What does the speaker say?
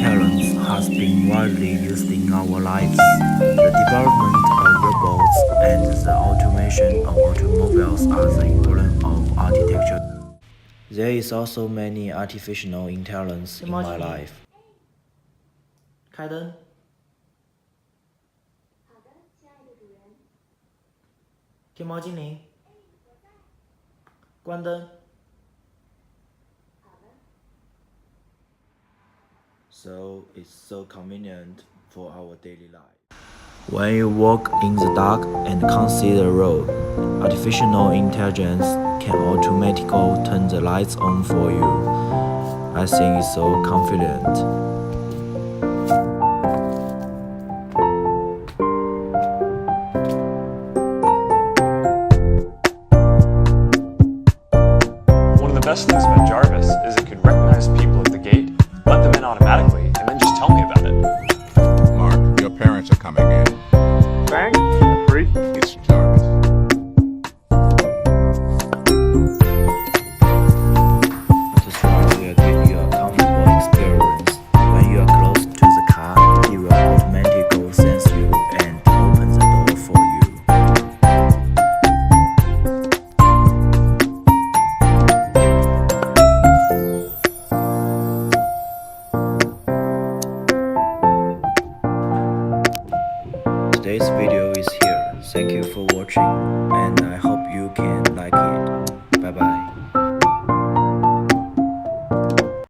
intelligence has been widely used in our lives. The development of robots and the automation of automobiles are the important of architecture. There is also many artificial intelligence in my life. 开灯。好的，亲爱的主人。天猫精灵。关灯。好的。So it's so convenient for our daily life. When you walk in the dark and can't see the road, artificial intelligence can automatically turn the lights on for you. I think it's so convenient. One of the best things about Jarvis is it could recognize people at the gate, let them in automatically, and then just tell me about it. Mark, your parents are coming in. Thanks, free. It's Jarvis. This ride will give you a comfortable experience. When you are close to the car, it will automatically sense you and open the door for you. Today's video is here. Thank you for watching.